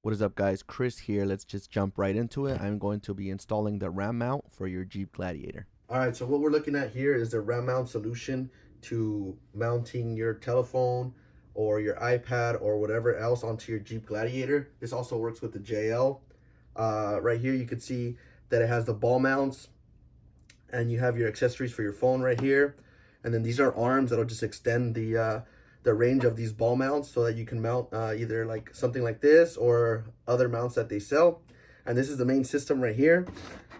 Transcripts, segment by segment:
What is up, guys? Chris here. Let's just jump right into it. I'm going to be installing the RAM mount for your Jeep Gladiator. All right, so what we're looking at here is the RAM mount solution to mounting your telephone or your iPad or whatever else onto your Jeep Gladiator. This also works with the JL. Right here you can see that it has the ball mounts and you have your accessories for your phone right here. And then these are arms that'll just extend the range of these ball mounts so that you can mount either like something like this or other mounts that they sell. And this is the main system right here.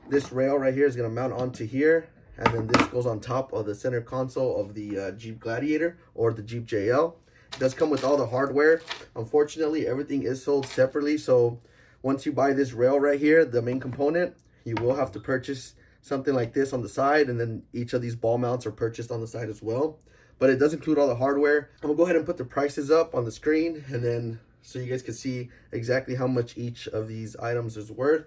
This rail right here is going to mount onto here, and then this goes on top of the center console of the Jeep Gladiator or the Jeep JL. It does come with all the hardware. Unfortunately, everything is sold separately, so once you buy this rail right here, the main component, you will have to purchase something like this on the side, and then each of these ball mounts are purchased on the side as well. But it does include all the hardware. I'm gonna go ahead and put the prices up on the screen, and then so you guys can see exactly how much each of these items is worth.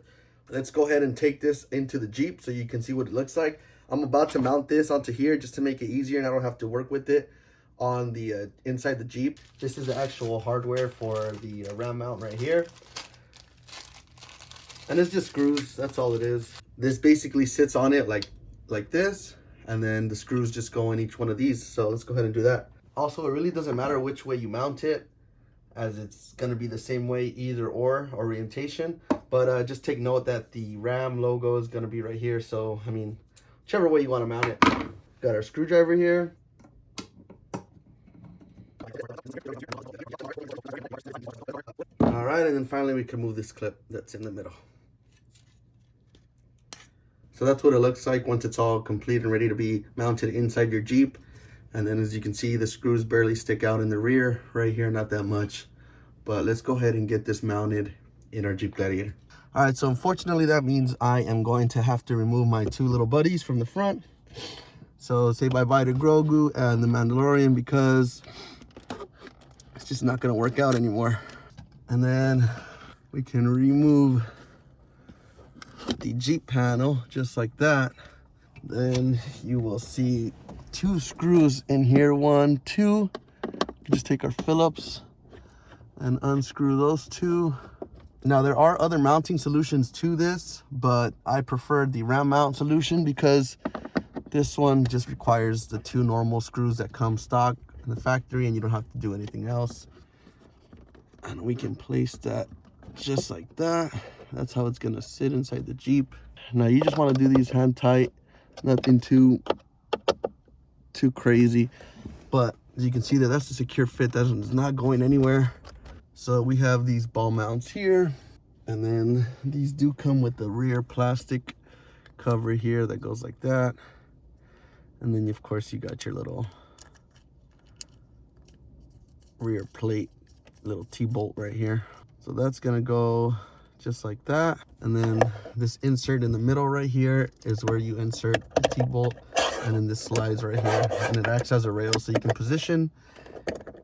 Let's go ahead and take this into the Jeep so you can see what it looks like. I'm about to mount this onto here just to make it easier and I don't have to work with it on the inside the Jeep. This is the actual hardware for the RAM mount right here. And it's just screws, that's all it is. This basically sits on it like this, and then the screws just go in each one of these. So let's go ahead and do that. Also, it really doesn't matter which way you mount it, as it's going to be the same way either or orientation. But just take note that the RAM logo is going to be right here. So, I mean, whichever way you want to mount it. Got our screwdriver here. All right, and then finally we can move this clip that's in the middle. So that's what it looks like once it's all complete and ready to be mounted inside your Jeep. And then as you can see, the screws barely stick out in the rear right here, not that much. But let's go ahead and get this mounted in our Jeep Gladiator. All right, so unfortunately that means I am going to have to remove my two little buddies from the front. So say bye-bye to Grogu and the Mandalorian, because it's just not gonna work out anymore. And then we can remove the Jeep panel just like that. Then you will see two screws in here, 1, 2. Just take our Phillips and unscrew those two. Now there are other mounting solutions to this, but I preferred the RAM mount solution because this one just requires the two normal screws that come stock in the factory and you don't have to do anything else. And we can place that just like that. That's how it's gonna sit inside the Jeep. Now you just wanna do these hand tight, nothing too crazy. But as you can see, that's a secure fit, that is not going anywhere. So we have these ball mounts here, and then these do come with the rear plastic cover here that goes like that. And then of course you got your little rear plate, little T-bolt right here. So that's gonna go just like that. And then this insert in the middle right here is where you insert the T-bolt, and then this slides right here, and it acts as a rail so you can position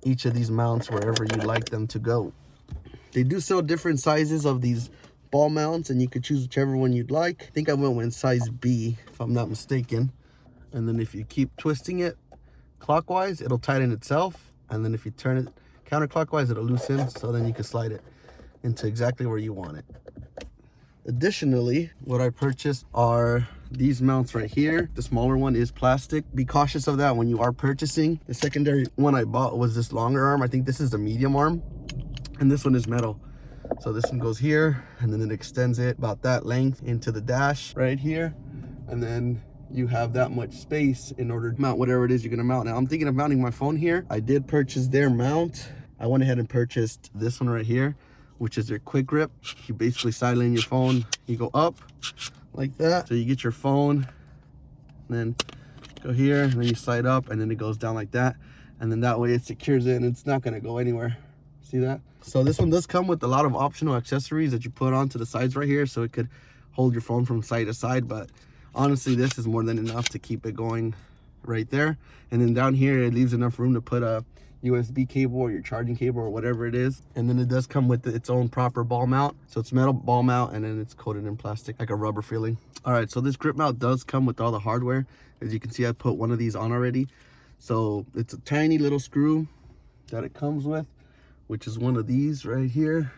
each of these mounts wherever you like them to go. They do sell different sizes of these ball mounts, and you could choose whichever one you'd like. I think I went with size B, if I'm not mistaken. And then if you keep twisting it clockwise, it'll tighten itself. And then if you turn it counterclockwise, it'll loosen, so then you can slide it into exactly where you want it. Additionally, what I purchased are these mounts right here. The smaller one is plastic. Be cautious of that when you are purchasing. The secondary one I bought was this longer arm. I think this is the medium arm, and this one is metal. So this one goes here, and then it extends it about that length into the dash right here. And then you have that much space in order to mount whatever it is you're gonna mount. Now I'm thinking of mounting my phone here. I did purchase their mount. I went ahead and purchased this one right here, which is their quick grip. You basically slide in your phone, you go up like that. So you get your phone, and then go here, and then you slide up, and then it goes down like that. And then that way it secures it and it's not gonna go anywhere. See that? So this one does come with a lot of optional accessories that you put onto the sides right here, so it could hold your phone from side to side. But honestly, this is more than enough to keep it going right there. And then down here, it leaves enough room to put a USB cable or your charging cable or whatever it is. And then it does come with its own proper ball mount. So it's metal ball mount, and then it's coated in plastic, like a rubber feeling. All right, so this grip mount does come with all the hardware. As you can see, I put one of these on already. So it's a tiny little screw that it comes with, which is one of these right here.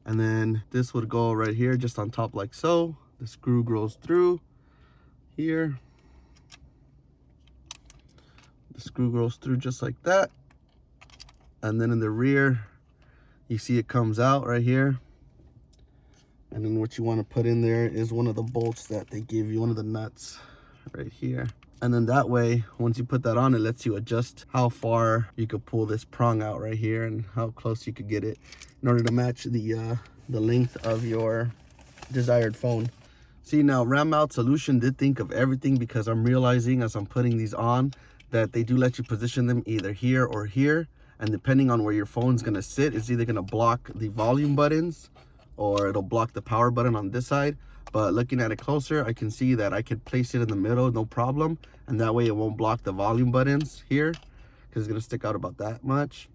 And then this would go right here, just on top like so. The screw goes through here. The screw goes through just like that. And then in the rear, you see it comes out right here. And then what you want to put in there is one of the bolts that they give you, one of the nuts right here. And then that way, once you put that on, it lets you adjust how far you could pull this prong out right here and how close you could get it in order to match the length of your desired phone. See, now Ram Mount Solution did think of everything, because I'm realizing as I'm putting these on that they do let you position them either here or here. And depending on where your phone's gonna sit, it's either gonna block the volume buttons or it'll block the power button on this side. But looking at it closer, I can see that I could place it in the middle, no problem. And that way it won't block the volume buttons here, because it's gonna stick out about that much.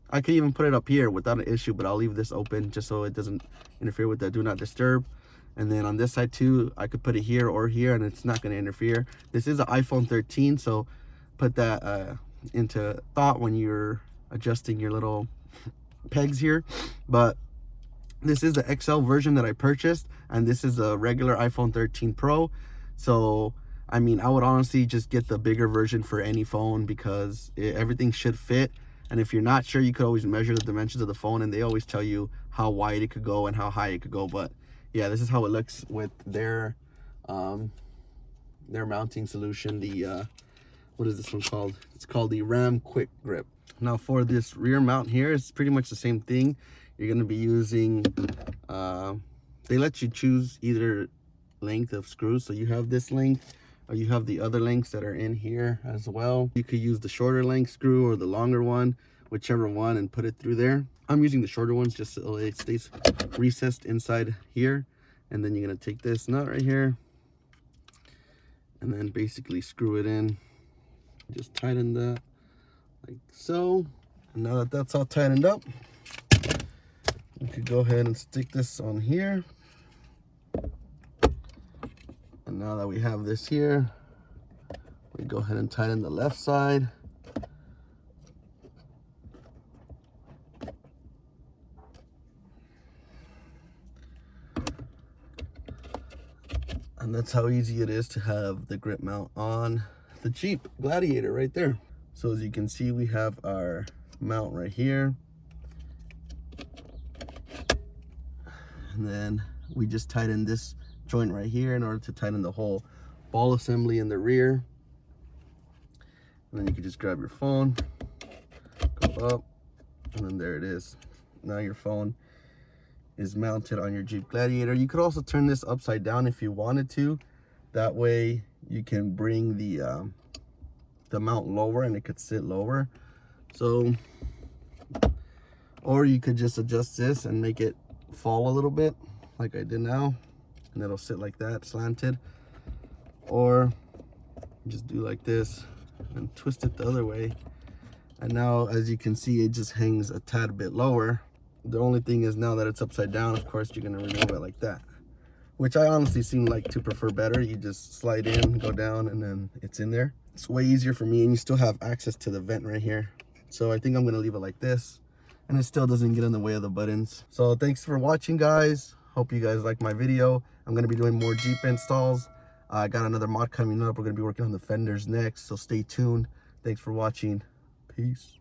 I could even put it up here without an issue, but I'll leave this open just so it doesn't interfere with the do not disturb. And then on this side too, I could put it here or here and it's not gonna interfere. This is an iPhone 13, so put that into thought when you're adjusting your little pegs here. But this is the XL version that I purchased, and this is a regular iPhone 13 Pro. So I mean, I would honestly just get the bigger version for any phone, because everything should fit. And if you're not sure, you could always measure the dimensions of the phone, and they always tell you how wide it could go and how high it could go. But yeah, this is how it looks with their mounting solution. The what is this one called? It's called the Ram Quick Grip. Now for this rear mount here, it's pretty much the same thing. You're going to be using, they let you choose either length of screws. So you have this length, or you have the other lengths that are in here as well. You could use the shorter length screw or the longer one, whichever one, and put it through there. I'm using the shorter ones just so it stays recessed inside here. And then you're going to take this nut right here and then basically screw it in. Just tighten that like so. And now that that's all tightened up, we could go ahead and stick this on here. And now that we have this here, we go ahead and tighten the left side. And that's how easy it is to have the grip mount on the Jeep Gladiator right there. So as you can see, we have our mount right here. And then we just tighten this joint right here in order to tighten the whole ball assembly in the rear. And then you can just grab your phone, go up, and then there it is. Now your phone is mounted on your Jeep Gladiator. You could also turn this upside down if you wanted to. That way you can bring the mount lower and it could sit lower. So, or you could just adjust this and make it fall a little bit like I did now, and it'll sit like that, slanted. Or just do like this and twist it the other way, and now as you can see, it just hangs a tad bit lower. The only thing is, now that it's upside down, of course you're gonna remove it like that, which I honestly seem like to prefer better. You just slide in, go down, and then it's in there. It's way easier for me, and you still have access to the vent right here. So I think I'm gonna leave it like this, and it still doesn't get in the way of the buttons. So thanks for watching, guys. Hope you guys like my video. I'm gonna be doing more Jeep installs. I got another mod coming up. We're gonna be working on the fenders next, so stay tuned. Thanks for watching. Peace.